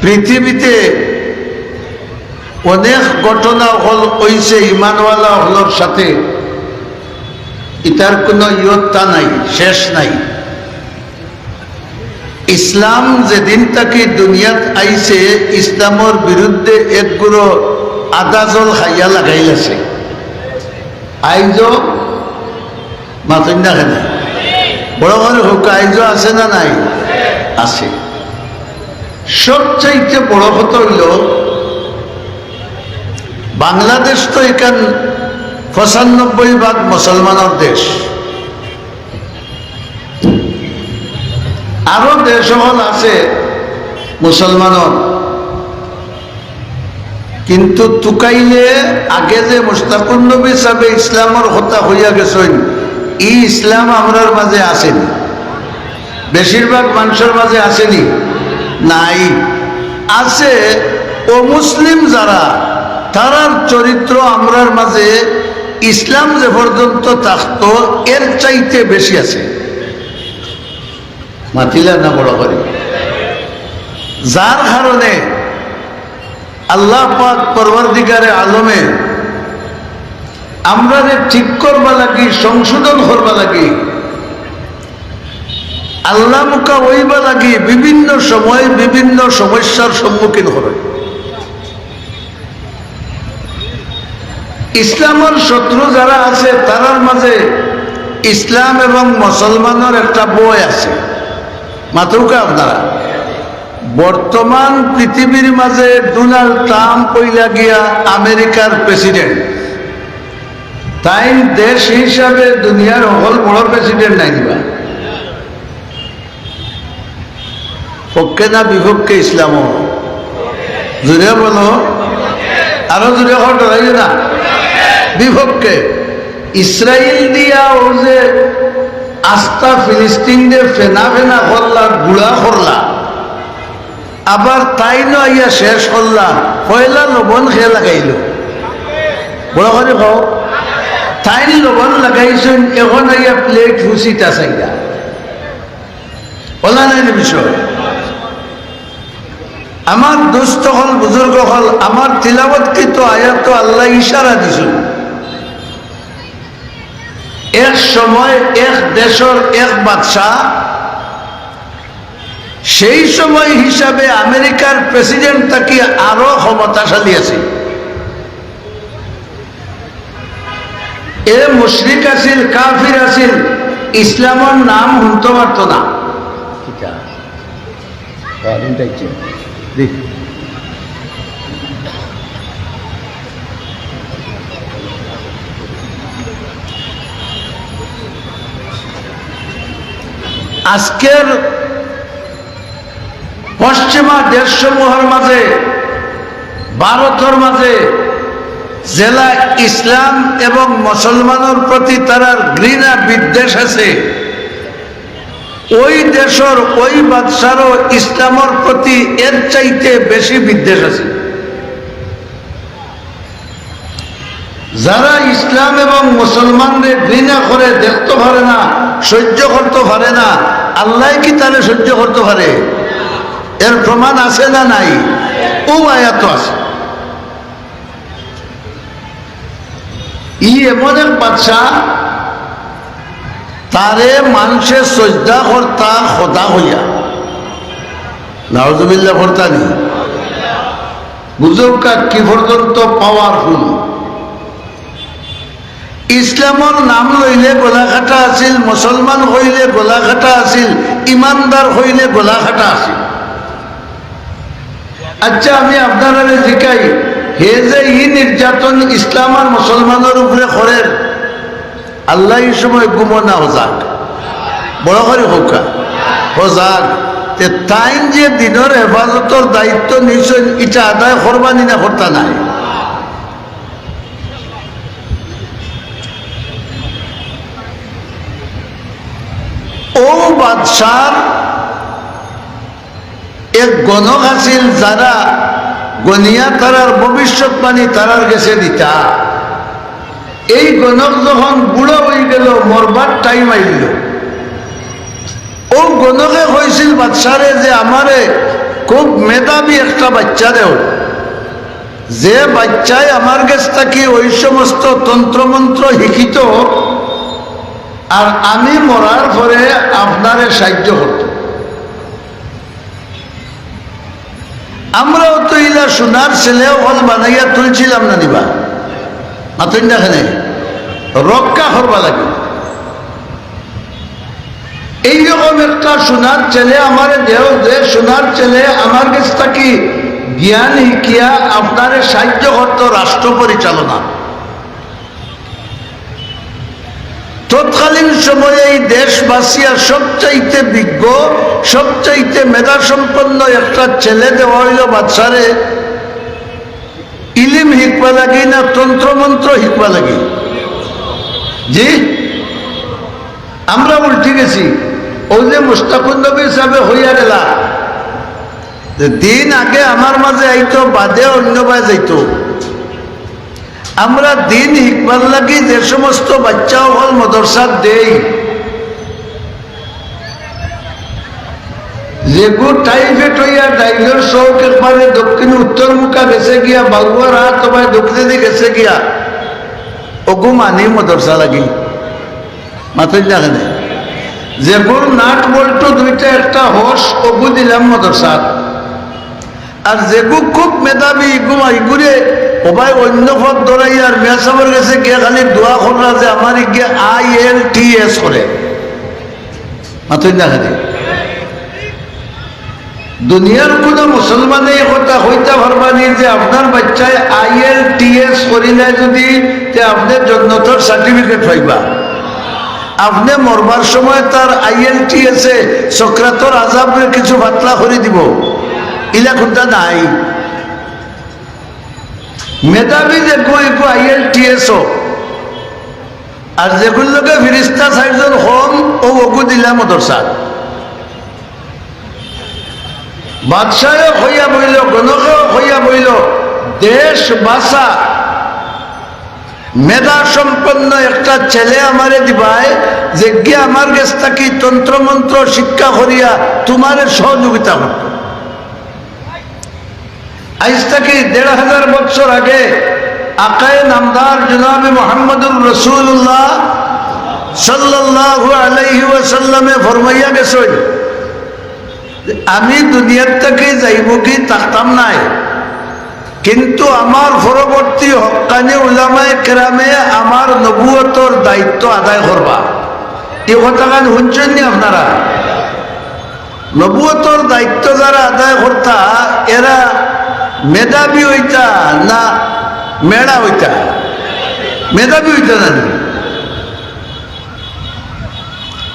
পৃথিবীতে অনেক ঘটনা হইছে ইমানওয়ালা হলোর সাথে, ইতার কোনো ইয়ত্তা নাই, শেষ নাই। ইসলাম যেদিন তাকে দুনিয়াত আইছে, ইসলামের বিরুদ্ধে একগুলো আদাজল খাইয়া লাগাইলাছে। আইজো মাতন না কেন বড় বড় হোক, আইজো আছে না নাই? আছে। সবচাইতে বড় কথা হইল বাংলাদেশ তো এখান ৯৫% মুসলমানের দেশ। আরো দেশ হল আছে মুসলমানের, কিন্তু তুকাইলে আগে যে মুস্তাকুর নবী সাহেব ইসলামের কথা হইয়া গেছেন, এই ইসলাম আমরার মাঝে আসেনি, বেশিরভাগ মানুষের মাঝে আসেনি, নাই। আছে অমুসলিম যারা, তারার চরিত্র আমরার মাঝে ইসলাম যে পর্যন্ত থাকতো এর চাইতে বেশি আছে। মাতিলা না বড় করে, যার কারণে আল্লাহ পাক পরওয়ারদিগারে আলমে আমরা ঠিক করবা লাগি, সংশোধন করবা লাগি, আল্লাহ মুখা হইবা লাগি, বিভিন্ন সময় বিভিন্ন সমস্যার সম্মুখীন হবে। ইসলামের শত্রু যারা আছে তারার মাঝে ইসলাম এবং মুসলমানের একটা বই আছে। মাত্রকা আপনারা বর্তমান পৃথিবীর মাঝে ডোনাল্ড ট্রাম্প হইলা গিয়া আমেরিকার প্রেসিডেন্ট, তাই দেশ হিসাবে দুনিয়ার হল বড় প্রেসিডেন্ট নাই দিবা। পক্ষে না বিপক্ষে ইসলাম? জুড়ে বলো, আরো জুড়ে হটাই না, বিপক্ষে। ইসরায়েল দিয়া ও যে আস্থা ফিলিস্তিন দিয়ে ফেনা ফেনা করলা, গুড়া করলা, আবার তাই নইয়া শেষ করলা, পয়লা লবণ খেয়ে লাগাইল। বড় করে কও, তাই লবণ লাগাইছেন, এখন আইয়া প্লেট হুসিটা চাইলা বলা নাই বিষয়। আমার দুস্থ হল, বুজুর্গ হল, আমার তিলাবতকৃত আয়াত আল্লাহ ইশারা দিছিল। এক সময় এক দেশের এক বাদশাহ, সেই সময় হিসাবে আমেরিকার প্রেসিডেন্ট তাকে আরো ক্ষমতাশালী আছে। এ মুশরিক আছিল, কাফির আছিল, ইসলামের নাম শুনতে পারত না। আজকের পশ্চিমা দেশসমূহের মাঝে, ভারতের মাঝে জেলা ইসলাম এবং মুসলমানের প্রতি তারার ঘৃণা বিদ্বেষ আছে, ওই দেশের ওই বাদশারও ইসলামের প্রতি এর চাইতে বেশি বিদ্বেষ আছে। যারা ইসলাম এবং মুসলমানদের ঘৃণা করে, দেখতে পারে না, সহ্য করতে পারে না, আল্লাহ কি তাহলে সহ্য করতে পারে? এর প্রমাণ আছে না নাই? ও আয়াত আছে। ই এমন এক বাদশাহ, তারে মানুষে সজদা করতা খোদা হইয়া, নাউজুবিল্লাহ করতা নি, বুঝুকা কি পর্যন্ত পাওয়ারফুল। ইসলামের নাম লইলে গোলাঘাটা আছিল, মুসলমান হইলে গোলাঘাটা আছিল, ইমানদার হইলে গোলাঘাটা আছিল। আচ্ছা, আমি আপনারা জিকাই, হে যে ই নির্যাতন ইসলাম আর মুসলমানের উপরে করেন, আল্লাহ এই সময় গুমনা হজাক, বড় করে হোকা হজাক, তাই যে দিনের হেফাজতের দায়িত্ব নিশ্চয় এটা আদায় করবানি না করতা নাই। ও বাদশার এক গণক আছিল, যারা গনিয়া তারার ভবিষ্যৎবাণী তারার গেছে দিতা। এই গণক যখন বুড়ো হয়ে গেল, মরবার টাইম আইল, ও গণকে কইছিল বাদশারে যে আমারে খুব মেধাবী একটা বাচ্চা দেও, যে বাচ্চায় আমার কাছ থেকে ওই সমস্ত তন্ত্রমন্ত্র শিখিত আর আমি মরার পরে আপনারে সাহায্য করত। আমরাও তো ইলা সোনার ছেলে হল বানাইয়া তুলছিলাম না নিবা, মাতুন দেখে রক্ষা করবা লাগে। এইরকম একটা সোনার ছেলে আমার দেহ, যে সোনার ছেলে আমার কাছ থেকে জ্ঞান শিখিয়া আপনারে সাহায্য করত রাষ্ট্র পরিচালনা। তৎকালীন সময়ে এই দেশবাসীর সবচাইতে বিজ্ঞ, সবচাইতে মেধা সম্পন্ন একটা ছেলে দেওয়া হইল বাচ্চারে ইলিম শিখবা লাগি না তন্ত্রমন্ত্র শিখবা লাগি? জি, আমরা উল্টে গেছি। ও যে মুস্তাকুন নবী হিসাবে হইয়া গেলা, দিন আগে আমার মাঝে আইতো, বাদে অন্য বাজে যাইত। আমরা দিন শিখবার লাগি যে সমস্ত বাচ্চা হল মদরসা দেই, যেগু টাইফেট হইয়া ডাইলের চৌক একবারে দক্ষিণ উত্তর মুখা গেছে গিয়া, বাগুয়ার হাত তোমায় দক্ষিণে গেছে গিয়া, ওগু মানি মদরসা লাগি। মাথায় দেখেন, যেগুর নাট বল্টু দুইটা একটা হোস, ওগু দিলাম মদরসা। আর যেগু খুব মেধাবী ইগুরে ওবাই অন্য পথ দৌড়াই আর মেয়া সাহেবের কাছে গিয়ে খালি দোয়া করা যে আমার গিয়ে IELTS করে। মাথায় দেখেন, দুনিয়ার কোন মুসলমানে এই কথা হইতে পারবানি যে আপনার বাচ্চায় IELTS করিলে যদি আপনি জন্নতর সার্টিফিকেট পাইবা। আপনি মরবার সময় তার IELTS এ সক্রাতর আজাবের কিছু বাতলা করে দিব, ইলা কোনটা নাই। মেধাবী যে IELTS আর যেগুলোকে ফিরিস্তা সাইজন হন ও ওগু দিলাম মদরসা। বাদশাহ হইয়া বইল, গণকেও হইয়া বইল, দেশ বাসা মেধা সম্পন্ন একটা ছেলে আমারে দিবাই, যে গিয়ে আমার কাছ থেকে তন্ত্রমন্ত্র শিক্ষা করিয়া তোমার সহযোগিতা করত। আজ থেকে ১৫০০ বছর আগে আকায়ে নামদার জনাবে মুহাম্মদুর রাসূলুল্লাহ সাল্লাল্লাহু আলাইহি ওয়াসাল্লামে ফরমাইয়া গেছেন, আমি দুনিয়ার থেকে যাইব কি থাকতাম নাই, কিন্তু আমার পরবর্তী হক্কানি উলামায়ে কেরামে আমার নবুয়তর দায়িত্ব আদায় করবা। এই কথাখান শুনছেন নি আপনারা? নবুয়তর দায়িত্ব যারা আদায় করতা এরা মেধাবী হইতা না মেড়া হইতা? মেধাবী হইতা না?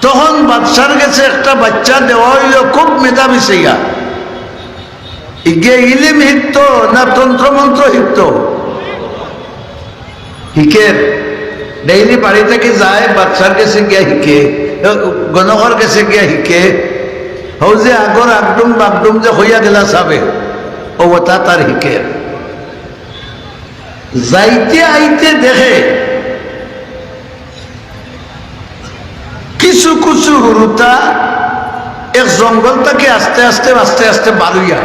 তখন বাদশার কাছে একটা বাচ্চা দেওয়া হইল খুব মেধাবী সেইয়া, ইগে ইলিম শিখত না তন্ত্রমন্ত্র শিখত? শিখে ডেইলি বাড়ি থেকে যায়, বাচ্চার কাছে গিয়া শিখে, গণকর কাছে গিয়া শিখে। হও যে আগর আগডুম বাগডুম যে হইয়া গেলা সাবে, ও ওটা তার শিখে। যাইতে আইতে দেখে কিছু কিছু হুরুতা এক জঙ্গল থেকে আস্তে আস্তে আস্তে আস্তে বালুইয়া,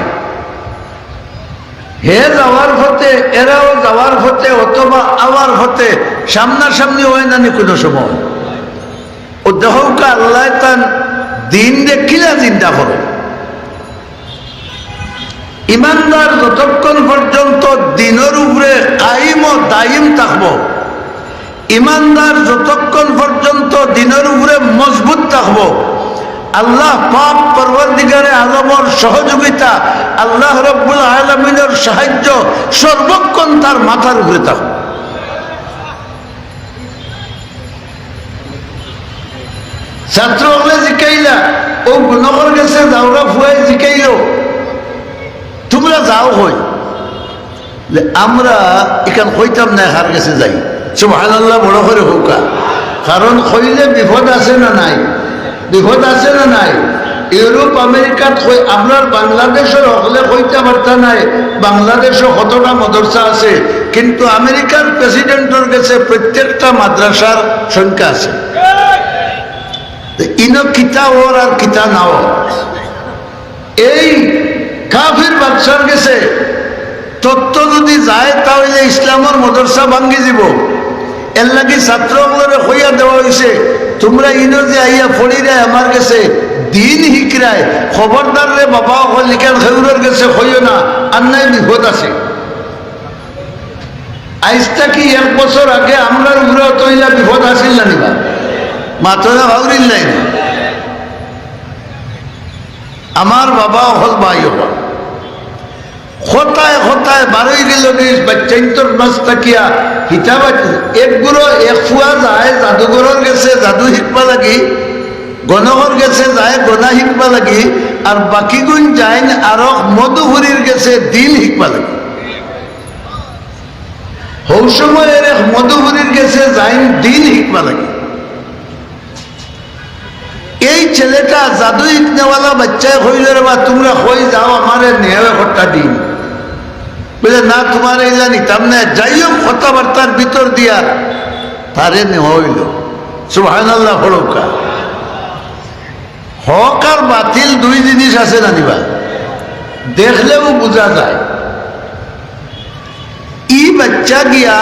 হে যাওয়ার পথে এরাও যাওয়ার পথে অথবা আওয়ার পথে সামনাসামনি হয় না কোনো সময়। ও দেহকা আল্লাহ তার দিন দেখিলা চিন্তা করে। ইমানদার যতক্ষণ পর্যন্ত দিনের উপরে কাইম ও দাইম থাকবো, ইমানদার যতক্ষণ পর্যন্ত দিনের উপরে মজবুত থাকবো, আল্লাহ পাক পরওয়ারদিগারে আলমের সহযোগিতা, আল্লাহ রাব্বুল আলামিনের সাহায্য সর্বক্ষণ তার মাথার উপরে থাকবে। ছাত্র হলে জিকাইলা, ও গুণকর গেছে দাওরা ফুয়াই জিকাইল, তোমরা যাও হই, আমরা এখান হইতাম না, হার গেছে যাই। সুবহানাল্লাহ বড় করে হোকা, কারণ হইলে বিপদ আছে না নাই? বিপদ আছে না নাই? ইউরোপ আমেরিকাত আপনার বাংলাদেশের হলে হইতে পারতা নাই, বাংলাদেশও কতটা মদরসা আছে, কিন্তু আমেরিকার প্রেসিডেন্টের কাছে প্রত্যেকটা মাদ্রাসার সংখ্যা আছে। ইনো কিতা ওর আর কিতা নাও, এই কাফির বাদশার গেছে তত্ত্ব যদি যায় তাহলে ইসলামের মদরসা ভাঙ্গি দিব। এর লাগি ছাত্রগুলোরে হইয়া দেওয়া হয়েছে তোমরা ইনো যে আইয়া ফড়িরায় আমার কাছে দিন হিকরায় খবরদার রে বাবা লিখান খেউরের গেছে হইও না, আর নাই বিপদ আছে। আইসটা কি 1 বছর আগে আমরা উপরে তৈলা বিপদ আসিল না নিবা মাত্রা ভাউরিল নাই না। আমার বাবা হল ভাই হল হতায় হতায় বারোই গেল বাচ্চাইন্তর মাছ থাকিয়া হিতাবা একগুলো এক ফুয়া যায় জাদুঘরের গেছে জাদু শিখবা লাগি, গণঘর গেছে যায় গনা শিখবা লাগি, আর বাকিগুণ যায় আরো মধুপুরীর গেছে দিন শিখবা লাগি। হৌ সময়ের এক মধুপুরীর গেছে যায় দিন শিখবা লাগি। এই ছেলেটা জাদু শিখনেওয়ালা বাচ্চায় হইল রে বা তোমরা হই যাও আমারে নেবে ঘরটা দিন বলে না তোমার এইলা নিতাম না। যাই হোক কথাবার্তার ভিতর দিয়া তারে নেওয়া হইল। সুবহানাল্লাহ হরকা হক আর বাতিল দুই জিনিস আছে না নিবা, দেখলেও বোঝা যায়। ই বাচ্চা গিয়া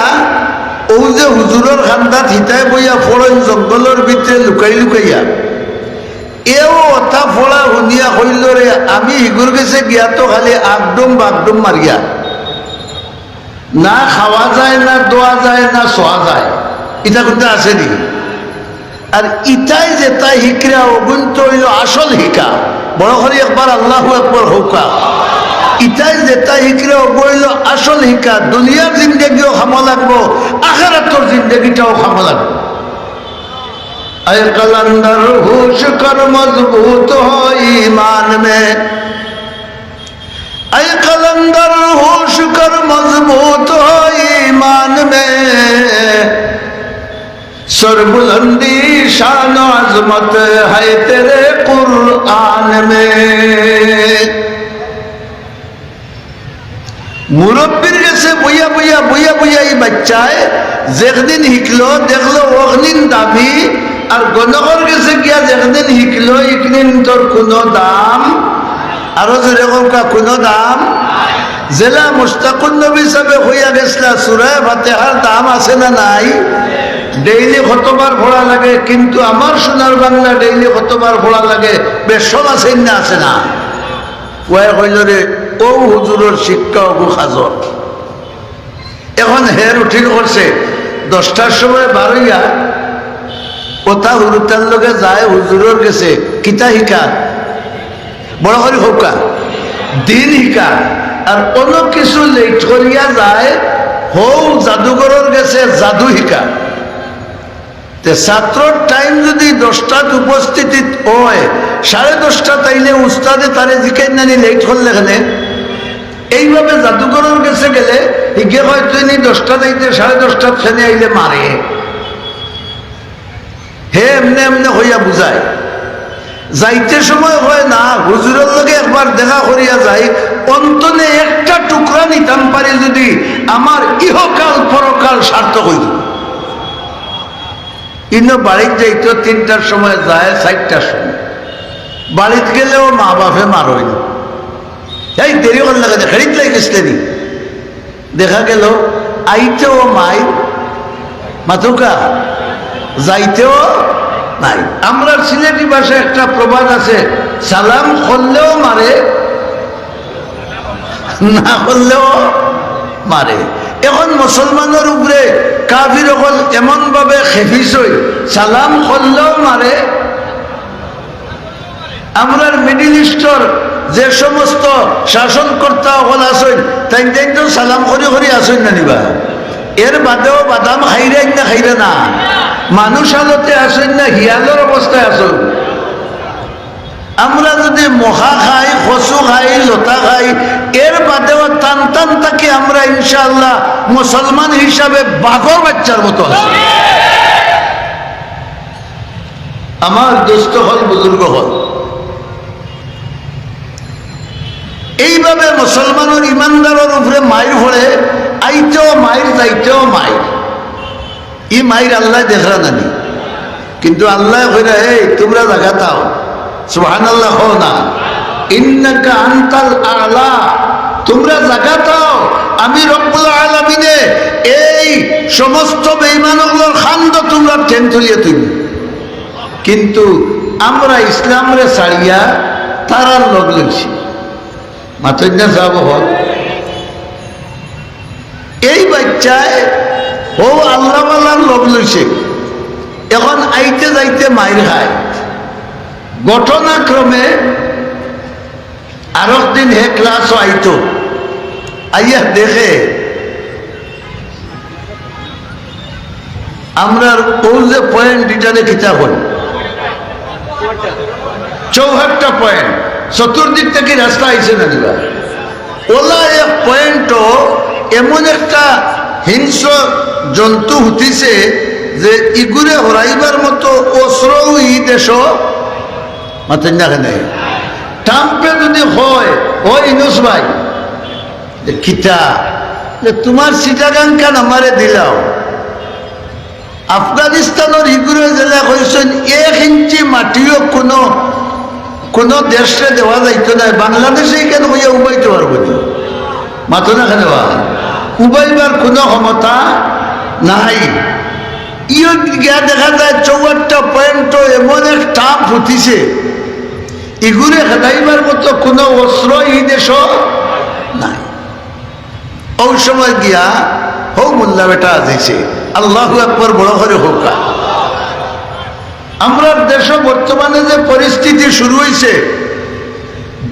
ও যে হুজুরের খান্দাত হিতায় বইয়া ফড়ন জঙ্গলের ভিতরে লুকাই লুকাইয়া এও অথা ফোড়া শুনিয়া হইল রে আমি হিগুর গেছে গিয়া তো খালি আগডুম বাগডুম মারিয়া না খাওয়া যায় না দোয়া যায় না শোয়া যায়, এটা কিন্তু আছে নি। আর ইটাই যে তাই হিকরা অগুণ তো হইল আসল হিকা। বড় করে একবার আল্লাহু আকবার হৌকা। ইটাই যে তাই হিকরা হইল আসল হিকা। দুনিয়ার জিন্দগিও খামা লাগবো, আখিরাতের জিন্দগিটাও খামা লাগবো। ऐ कलंदर होश कर मजबूत हो ईमान में, ऐ कलंदर होश कर मजबूत हो ईमान में, सरबुलंदी शान अजमत है तेरे कुरान में। মুরব্বীর কাছে বইয়া বইয়া বইয়া বইয়া এই বাচ্চায় যেদিন শিখলো দেখলো অগ্নিন দাবি, আর গণকর কাছে গিয়া যেদিন শিখলো ইকদিন তোর কোনো দাম, আরো যেরকম কোনো দাম। জেলা মুস্তাকুন নবী সাহেব হইয়া গেছিল সূরা ফাতিহার দাম আছে না নাই? ডেইলি কতবার পড়া লাগে, কিন্তু আমার সোনার বাংলা ডেইলি কতবার পড়া লাগে বেশম আছে না আছে না? ওয়াই কইল রে ও হুজুরের শিক্ষা অবু খাজর। এখন হের উঠিল করছে 10টার সময় বারইয়া কথা হুরুতার লগে যায় হুজুরের গেছে কিতা শিকা বড় করে হোকা দিন শিকা। আর অন্য কিছু লেট করিয়া যায় হৌ জাদুঘরের গেছে জাদু শিকা। ছাত্রর টাইম যদি 10টাত উপস্থিত হয় 10:30 তাইলে উস্তাদে তারে জিকাই নানি লেট করলে এখানে এইভাবে জাদুঘরের গেছে গেলে হিগে হয় তুই 10টা যাইতে 10:30 ফেনে আইলে মারে। হে এমনি এমনি হইয়া বুঝায় যাইতে সময় হয় না হুজুরের লগে একবার দেখা করিয়া যায় অন্তনে একটা টুকরা নিতাম পারি যদি আমার ইহকাল পরকাল সার্থক হইল। ইনো বাড়িতে যাইতো 3টার সময় যায় 4টার সময়, বাড়িতে গেলেও মা বাপে মারই না। এই দেরি করে লাগে খেড়িত লাগেনি দেখা গেল আইতেও মাই মাতুকা যাইতেও নাই। আমরা সিলেটি ভাষায় একটা প্রবাদ আছে সালাম করলেও মারে না করলেও মারে। এখন মুসলমানের উপরে কাফির হল এমন ভাবে খেফিস হই সালাম করলেও মারে। আমরা মিডিল ইস্টর যে সমস্ত শাসনকর্তা হল আসেন তাই তাই তো সালাম করি করি আসেন না নিবা। এর বাদেও বাদাম খাইরেন না খাইরে না, মানুষ আলোতে আসেন না হিয়ালের অবস্থায় আসেন। আমরা যদি মহা খাই কচু খাই লতা খাই এর বাদেও টান টান তাকে আমরা ইনশাআল্লাহ মুসলমান হিসাবে বাঘর বাচ্চার মতো আছি। আমার দোস্ত হল বুজুর্গ হল এইভাবে মুসলমানের ইমানদারের উপরে মাইর পড়ে আইতেও মাইর যাইতেও মাইর। ই মাইর আল্লাহ দেখরা নানি, কিন্তু আল্লাহ কইরা এই তোমরা জায়গা তাও সুবহানাল্লাহ হও না ইন্নাকা আনতাল আলা, তোমরা জাকাত দাও, আমি রব্বুল আলামিনে এই সমস্ত বেঈমানগুলোর খান্দ তোমরা ঠেন তুলিয়ে তুলি। কিন্তু আমরা ইসলামরে ছাড়িয়া তারার লগ লইছি, মাথা যাব হল। এই বাচ্চায় ও আল্লাহওয়ালার লগ লইছে, এখন আইতে যাইতে মাইর খায়। ঘটনাক্রমে আর একদিন হে ক্লাসও আইতো, আইয়া দেখে আমরা ও যে পয়েন্ট এটারে কিতাব হল 64টা পয়েন্ট, চতুর্দিক থেকে রাস্তা আইছে না দিবা। ওলা এক পয়েন্টও এমন একটা হিংস্র জন্তু হতিছে যে ইগুরে হরাইবার মতো অস্ত্রও ই দেশ মাতেন না কেন। ট্রাম্পে যদি হয় ও ইনুস ভাই যে কিতা যে তোমার সিটাগাঙ্কান আমারে দিলাও, আফগানিস্তানের ইগুরে জেলা কইছেন 1 ইঞ্চি মাটিও কোনো দেশে দেওয়া যাইতো না, বাংলাদেশে কেন হইয়া উবাইতে পারবো মাথো না কেন, উবাইবার কোনো ক্ষমতা নাই। ইয়ে গিয়া দেখা যায় 64টা পয়েন্ট এমন এক টাপ হতিছে, ইগুরে হেদাইবার মতো কোনো অস্ত্র এই দেশ নাই। ওই সময় গিয়া হৌ মোল্লা বেটা দিছে, আল্লাহু আকবার বড় করে হোক। আমরা দেশ বর্তমানে যে পরিস্থিতি শুরু হয়েছে,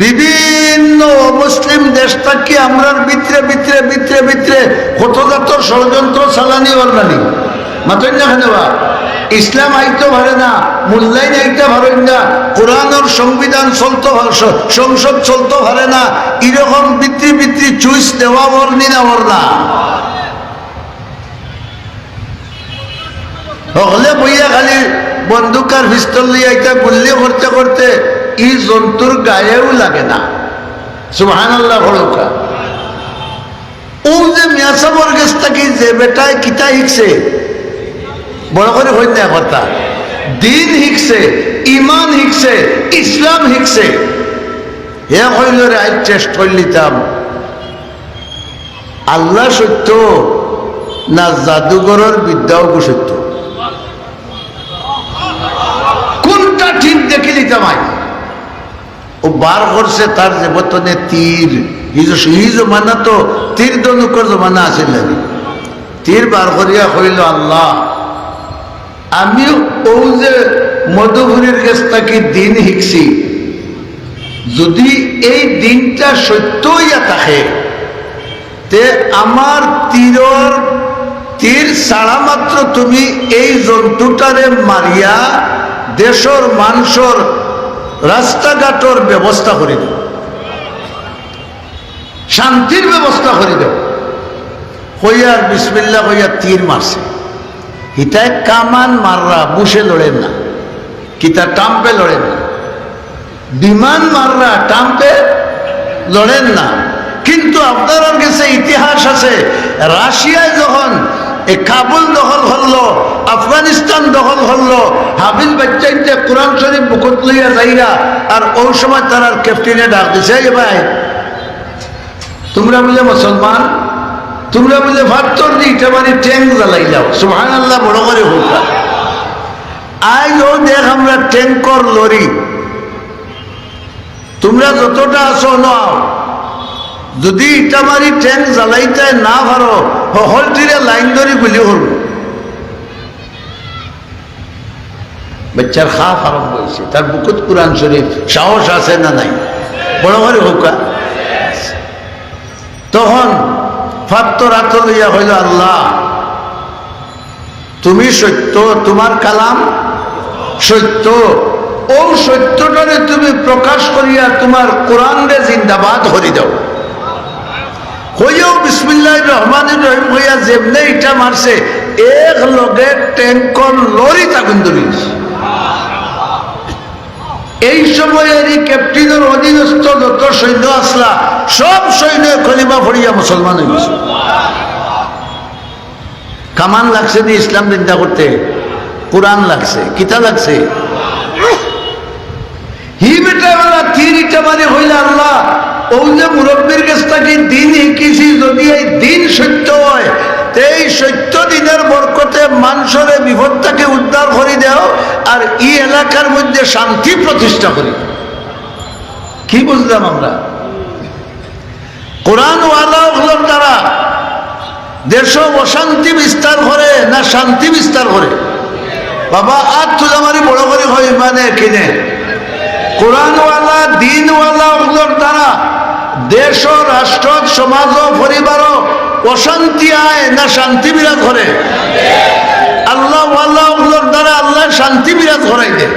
বিভিন্ন মুসলিম দেশ থেকে আমরা ভিতরে ভিতরে ভিতরে ভিতরে কতজাত ষড়যন্ত্র চালানি অর্গানি মাতন না খানেবা। ইসলাম আইতে পারে না, মূল্যায়ন আইতে পারেন না, কোরআনের সংবিধান চলতে, সংসদ চলতে পারে না, এরকম ভিত্তি ভিত্তি চুইস দেওয়া বর্ণি না বর্ণা হলে বইয়া খালি বন্দুকার পিস্তল লিয়ে এটা গুল্লি করতে করতে ই জন্তুর গায়েও লাগে না। সুবহানাল্লাহ বলকা। ও যে মিয়াসাবর গেছ থাকি যে বেটায় কিতা শিখছে, বড় করে হইন না কথা, দিন শিখছে, ইমান শিখছে, ইসলাম শিখছে, হে হইল রে আজ চেষ্টা হইলিতাম আল্লাহ সত্য না জাদুঘরের বিদ্যাও সত্য, কোনটা ঠিক দেখে নিতাম। ও বার করছে তার যে বর্তনে তীর, এই জমানা তো তীর দনুকর জমানা আছিল, তীর বার করিয়া কইল আল্লাহ আমি ও যে মধুপুরীর কাছ থেকে দিন শিখছি, যদি এই দিনটা সত্য হইয়া থাকে তে আমার তীর ছাড়া মাত্র তুমি এই জন্তুটারে মারিয়া দেশের মানুষের রাস্তাঘাটের ব্যবস্থা করে দাও, শান্তির ব্যবস্থা করে দাও। হইয়ার বিসমিল্লাহ হইয়া তীর মারছে। হিতায় কামান মাররা বুসে লড়েন না, কিতা টাম্পে লড়েন না, বিমান মাররা টাম্পে লড়েন না। কিন্তু আপনার কাছে ইতিহাস আছে, রাশিয়ায় যখন কাবুল দখল হলো, আফগানিস্তান দখল হলো, হাবিল বাচ্চাইতে কোরআন শরীফ বুকত লইয়া যাইরা, আর ওই সময় তার ক্যাপ্টেনে ডাক দিছে, এই ভাই তোমরা বলে মুসলমান, তোমরা বলে ভাবতর দিটা মানে ট্যাঙ্ক জ্বালাইলাও। সুবহানাল্লাহ বড় করে হোক। আজ ও দেখ আমরা ট্যাঙ্কর লরি, তোমরা যতটা আসো নাও, যদি ইটা মারি ট্যাঙ্ক জ্বালাইতে না পারো হলটিরে লাইন ধরি গুলি হল। বাচ্চার খাফ আরম্ভ হয়েছে, তার বুকুত কোরআন শরীফ সাহস আছে না নাই, বড় করে হোক। তখন ফাত্ত রাত লইয়া হইল আল্লাহ তুমি সত্য, তোমার কালাম সত্য, ও সত্যটারে তুমি প্রকাশ করিয়া তোমার কোরআন রে জিন্দাবাদ হরি দাও। হইয়াও বিসমিল্লাহির রহমানির রহিম হইয়া যেমনে ইটা মারছে, এক লগে ট্যাঙ্কর লরি তাগুন ধরিস। এই সময়েরই ক্যাপ্টেনের অধীনস্থ যত সৈন্য আসলা সব সৈন্য খলিমা ফড়িয়া মুসলমান হয়ে গেছে। কামান লাগছে নি ইসলাম চিন্তা করতে, কোরআন লাগছে, কিতা লাগছে। হি বেটা বেলা তীর ইটা মারি হইলে আল্লাহ ও যে মুরব্বীর কাছ থেকে দিন শিখিছি, যদি এই দিন সত্য হয় এই সত্য দিনের বরকতে মানুষের বিপদটাকে উদ্ধার করে দেও আর এই এলাকার মধ্যে শান্তি প্রতিষ্ঠা করি। কি বুঝলাম আমরা? কোরআন ওয়ালাগুলোর দ্বারা দেশ অশান্তি বিস্তার করে না শান্তি বিস্তার করে? বাবা আজ তো আমারই বড় করে হয় মানে কিনে কোরআনওয়ালা দিনওয়ালাগুলোর দ্বারা দেশ রাষ্ট্র সমাজ পরিবার অশান্তি আয় না শান্তি বিরাজ করে? আল্লাহ ওয়ালাগুলোর দ্বারা আল্লাহ শান্তি বিরাজ করাই দেয়।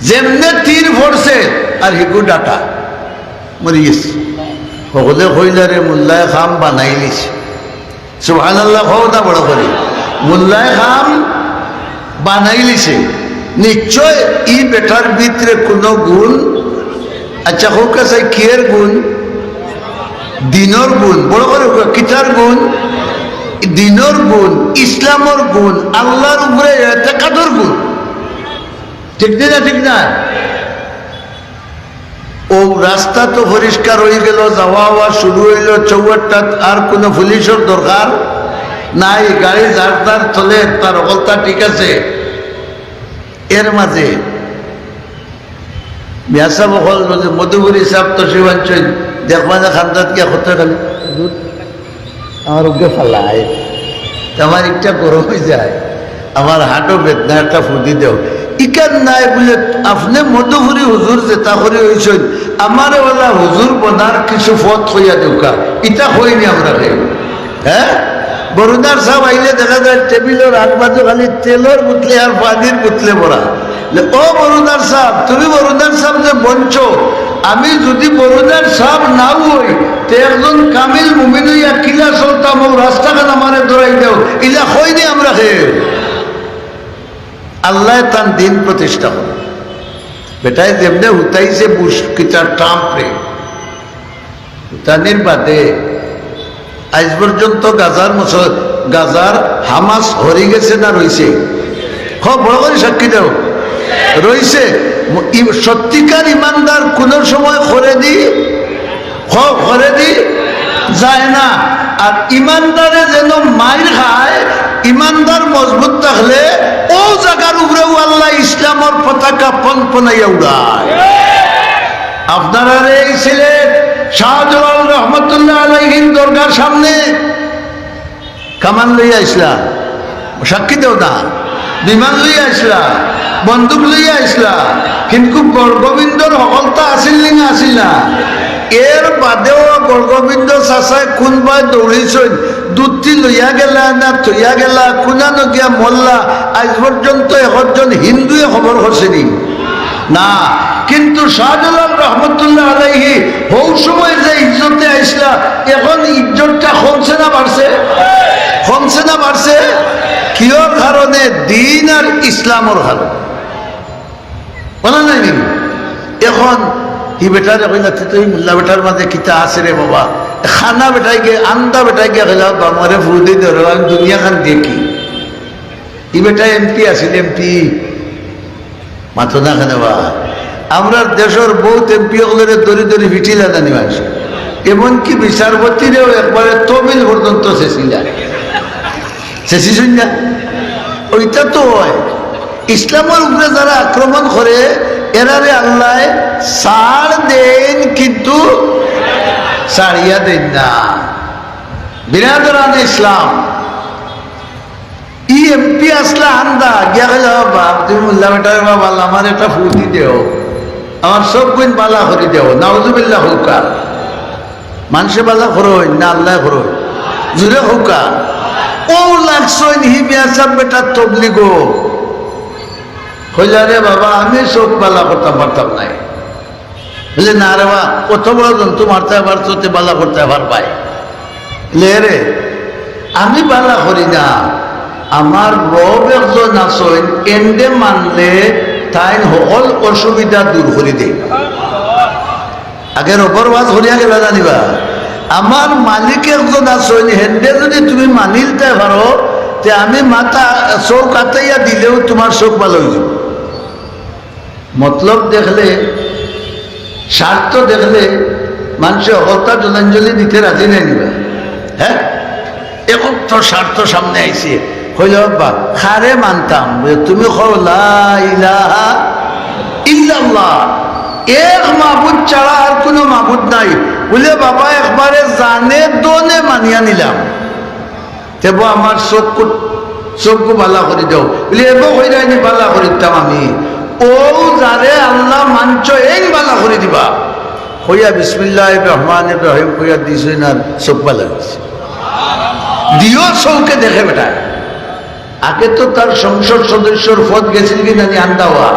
যেমনে তীর ভরছে আর হিকু ডাটা মরি গেছে, সকলে কইলারে মোল্লায় খাম বানাই লিছে। সুবহানাল্লাহ হও না বড় করে, মোল্লায় খাম বানাই লিছে। নিশ্চয় ই বেটার ভিতরে কোনো গুণ, আচ্ছা হোক আছে কিয়ের গুণ? দিনর গুণ। বড় করে কিতার গুণ? দিনর গুণ, ইসলামর গুণ, আল্লাহর উপরে এতেকাদর গুণ। ঠিক না? ঠিক না? ও রাস্তা তো পরিষ্কার হয়ে গেল, যাওয়া হওয়া শুরু হইল চৌয়াট্টা, আর কোনো পুলিশের দরকার নাই, গাড়ি যার তার চলে, তার অবস্থা ঠিক আছে। এর মাঝে মিয়াসা বহল মধুপুরী সাহেব তো শিবাঞ্চল দেখবা না খান্দাত গিয়া হতে গেল আমার উগে ফালাই, আমার একটা গরম হয়ে যায়, আমার হাটও বেদনা, একটা ফুদি দেও ইকান নাই বলে আপনি মধুপুরী হুজুর যেটা করে হয়েছেন আমার ওলা হুজুর বনার কিছু পথ হইয়া দোকা ইটা হয়নি আমরা। হ্যাঁ, বরুদার সাহেব আইলে দেখা যায় টেবিলের আগ বাজু খালি তেলের বুতলে আর পানির বুতলে ভরা। ও বরুদার সাহেব, তুমি বরুদার সাহেব যে বঞ্চ, আমি যদি বরুদার সাহেব নাও হই তো একজন কামিল মুমিন হইয়া কিলা চলতাম, ও রাস্তাখান আমারে ধরাই দেও, ইলা হয়নি আমরা। খেয়ে আল্লাহ তার দিন প্রতিষ্ঠা করে বেটায় যেমনে হুতাইছে বুশ কিতার ট্রাম্পে হুতানির বাদে আজ পর্যন্ত গাজার হামাস হরি গেছে না রইছে? খুব বড় করে সাক্ষী দেও রইছে। সত্যিকার ইমানদার কোন সময় করে দি যায় না। আর ইমানদারে যেন মাইর খায়, ইমানদার মজবুত থাকলে ও জায়গার উপরেও আল্লাহ ইসলামের পতাকা পনপনাইয়া উড়ায়। আপনারা এই সিলেট শাহজালাল রহমতুল্লাহ আলাইহির দরগার সামনে কামান লইয়া ইসলাম, সাক্ষী দেও না, বিমান লইয়া ইসলাম, বন্দুক লইয়া ইসলাম, কিন্তু গড়গোবিন্দর হকলতা আসিল না আসিল না? এর বাদেও গড়গোবিন্দ চাচাই কোনবাই দৌড়িছেন, দুধটি লইয়া গেলা না থইয়া গেলা, কোনানো গিয়া মল্লা, আজ পর্যন্ত একজন হিন্দুয়ে খবর হসেনি না। কিন্তু শাহজালাল রহমতুল্লাহ আলাইহি হৌ সময় যে ইজ্জতে আইসলা, এখন ইজ্জতটা কমছে না বাড়ছে? কমছে না বাড়ছে? কিয়র কারণে? দিন আর ইসলামর কারণে। বলা নাই নি? এখন ই বেটারে কইলা তুই মোল্লা বেটার মাঝে কিতা আছে রে বাবা, খানা বেটাই গে আন্দা বেটাই গে কইলা বামারে ফুদি ধরে আমি দুনিয়া খান দেখি। ই বেটা এমপি আছিল, এমপি মাথো না খানে বা আমরা দেশের বহুত এমপি ওগুলোরে দড়ি দড়ি ভিটিলা জানি মানুষ, এমনকি বিচারপতিরেও একবারে তমিল পর্যন্ত শেষিছুন না। ওইটা তো হয় ইসলামের উপরে যারা আক্রমণ করে এরারে আল্লাহ ছাড় দেন, কিন্তু ছাড়িয়া দেন না। বিরাদরান ইসলাম ই এমপি আসলে আন্দা গিয়া বাবা তুমি মোল্লা বেটার বাবা আমার একটা ফুটি দেও, আমার সব গুণ বালা করে দেও, নাউজুবিল্লাহ হুকা। মানুষে বালা খরই না আল্লাহ খরই, জুড়ে হুকা। ও লাগছই হি বিয়াসাব বেটার তবলি গো হইলা রে বাবা আমি চোখ বালা করতে পারতাম নাই। বলে না রে বা কত বড় জন্তু মারতে পারছো, বালা করতে পারবাই লে রে? আমি বালা করি না, আমার রব একজন আসেন, এন্ডে মানলে তাই সকল অসুবিধা দূর করে দেয়। আগে রবর বাস হরিয়া গেলা জানিবা, আমার মালিক একজন আসেন, হেন্ডে যদি তুমি মানিলতে পারো তে আমি মাথা চোখ কাটাইয়া দিলেও তোমার চোখ ভালো হয়ে যাবে। মতলব দেখলে, স্বার্থ দেখলে মানুষের অবস্থা জলাঞ্জলি দিতে রাজি নাই নিবা। হ্যাঁ, এখন তো স্বার্থ সামনে আইছে, হইল বা খারে মানতাম তুমি কও লা ইলাহা ইল্লাল্লাহ, এক মাবুদ ছাড়া আর কোনো মাবুদ নাই বলে বাবা একবারে জানে দোনে মানিয়া নিলাম, তেব আমার চোখকু বালা করে দাও বলে এব হইরাইনি বালা করে দিতাম আমি। ও যারে আল্লাহ মানছ এই বালা করে দিবা হইয়া বিসমিল্লাহির রহমানির রহিম কইয়া দিছে না, চোখ বালা দিছে দিও চৌকে দেখে বেটা। আগে তো তার সংসদ সদস্যর পদ গেছিল কি জানি আন্দাওয়া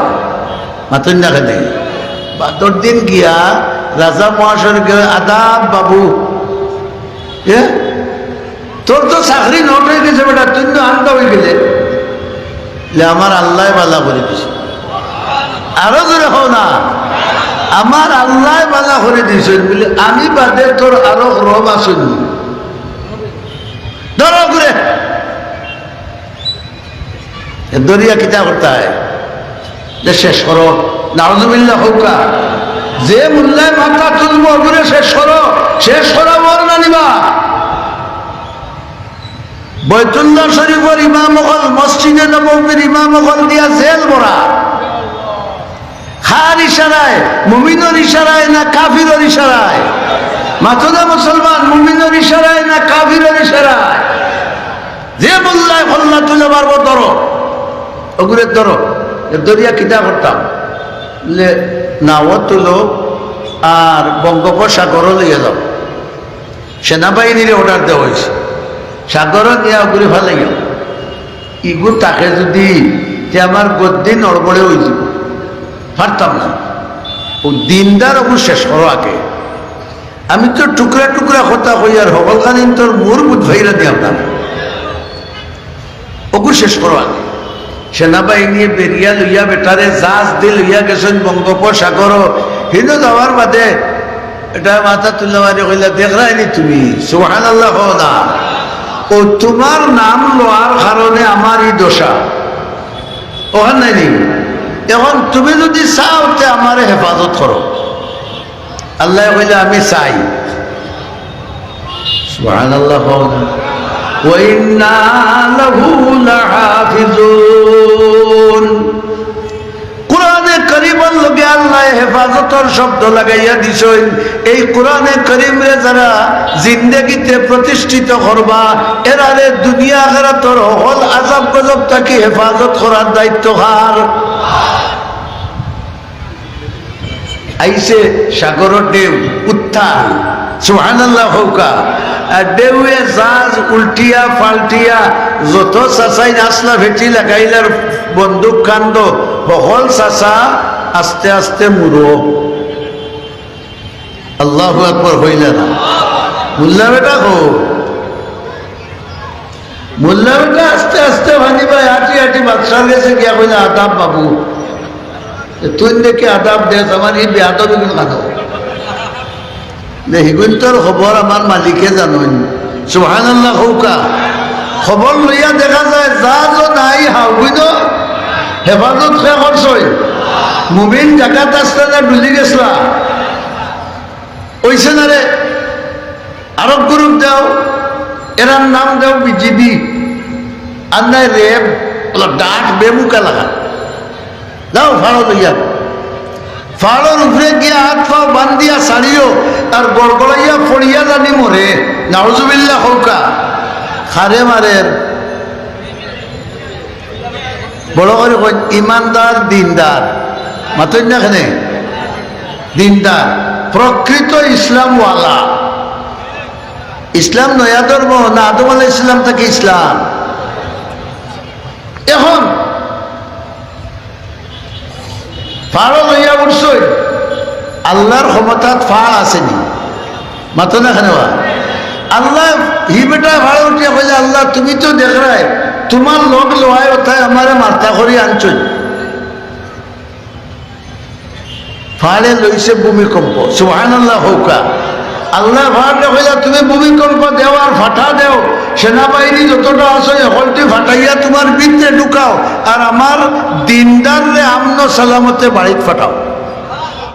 মাতন না খেতে, বাদর দিন গিয়া রাজা মহাশয় আদাব বাবু, তোর তো চাকরি নট হয়ে গেছে বেটা, তুই তো আন্দা হয়ে গেলে আমার আল্লাহ বালা করে দিছে। আরো জোরে হও না, আমার আল্লাহ বালা করে দিয়েছেন বলে আমি বাদে তোর আরো রব আসেন ধরো করে দরিয়া কিতা করতে হয় যে শেষ করো নাউজুবিল্লাহ হৌকা, যে মুল্লায় মাথা তুলবো ঘুরে শেষ করো, শেষ করা বর না নিবা। বৈতুল্লাহ শরীফের ইমাম হল, মসজিদে নববীর ইমাম হল দিয়া জেল ভরা, খার ইশারায় মুমিনের ইশারায় না কাফিরের ইশারায়, মাথুদা মুসলমান মুমিনের ইশারায় না কাফিরের ইশারায়, যে মুল্লায় ফল্লা তুলে পারবো ধরো ওগুলো ধরো। দরিয়া কিতা করতাম নাও তুলো আর বঙ্গোপসাগরও লিয়ে যাও, সেনাবাহিনীর অর্ডার দেওয়া হয়েছে, সাগরও নিয়ে ঘুরে ফেলে গেল ইগু তাকে যদি যে আমার গদ্দি নড়বড়ে হয়ে যাব পারতাম না। ও দিনদার অবু শেষ করো আগে, আমি তো টুকরা টুকরা কথা কই আর সকলখানি তোর মোর বুধ ভাইরা দিয়াম না, ওগু শেষ করো আগে। সেনাবাহিনী বেরিয়া লইয়া বেটারে জাহাজ দিয়ে লইয়া গেছেন বঙ্গোপসাগর, হিন্দু যাওয়ার বাদে এটা মাথা তুলে মারি কইলা দেখরাইনি তুমি সুবহানাল্লাহ হও না, ও তোমার নাম লওয়ার কারণে আমার এই দশা ওখান নাই নি, এখন তুমি যদি চাও তে আমার হেফাজত করো। আল্লাহ কইলে আমি চাই, সুবহানাল্লাহ হও না। وَإِنَّا لَهُ لَحَافِظُونَ, কোরআনে কারীমের লগে আল্লাহ হেফাজতের শব্দ লাগাইয়া দিছেন। এই কোরআনে কারীমরে যারা জিন্দেগিতে প্রতিষ্ঠিত করবা এরারে দুনিয়া আখিরাতের হল আযাব গজব থেকে হেফাজত করার দায়িত্ব কার? আইসে সাগরের ঢেউ উত্থান, সুবহানাল্লাহ হৌকা, ঢেউয়ে জাহাজ উল্টিয়া পাল্টিয়া যত চাচাই আসলা ভেটি লাগাইলার বন্দুক কান্দ সকল চাচা আস্তে আস্তে মুরো। আল্লাহু আকবার হইলে না, মুল্লা বেটা হো, মুল্লা বেটা আস্তে আস্তে ভানি ভাই হাঁটি হাঁটি বাদশার গেছে গিয়া কইলে আদাব বাবু, তুই দেখে আদাব দেশ আমার এই বেয়াদবি কানো হিগুন্তর খবর আমার মালিকে জানেন। সুবহানাল্লাহ হৌকা, খবর লইয়া দেখা যায় যা যো নাই হাউবিন হেফাজত খে করছই, মুমিন জাকাত আসতে না ডুলি গেছলা ওইছে না রে, আরব গ্রুপ দেও, এরার নাম দেও বিজিবি, আর নাই রেব ডাক বেমুকা লাগা যাও ফাড়ো লইয়া, ফাড়োর উপরে গিয়া হাত পাও বান্ধিয়া ছাড়িও আর গড়গড়াইয়া ফড়িয়া জানি মরে, নাউজুবিল্লাহ হৌকা। খারে মারের বড় করে কই ইমানদার দিনদার, মাতই না এখানে দিনদার প্রকৃত ইসলামওয়ালা। ইসলাম নয়া ধর্ম না, আদম আলাইহিস সালাম থেকে ইসলাম। এখন ফাড়ো লইয়া উঠছই, আল্লাহর ক্ষমতাত ফাড় আসেনি, মাতো না খানে আল্লাহ হি বেটা ফাড়ো উঠিয়া কইলে আল্লাহ তুমি তো দেখ রায় তোমার লোক লোহায় ওথায় আমারে মার্তা করি আনছই, ফাড়ে লইছে ভূমিকম্প, সুবহানাল্লাহ হৌকা। আল্লাহ ভাড়া হইলা তুমি ভূমিকম্প দেও আর ফাটা দেও, সেনাবাহিনী যতটা আসো হলটি ফাটাইয়া তোমার ভিতরে ঢুকাও আর আমার দিনদার রে আমন সালামতে বাড়িতে ফাটাও।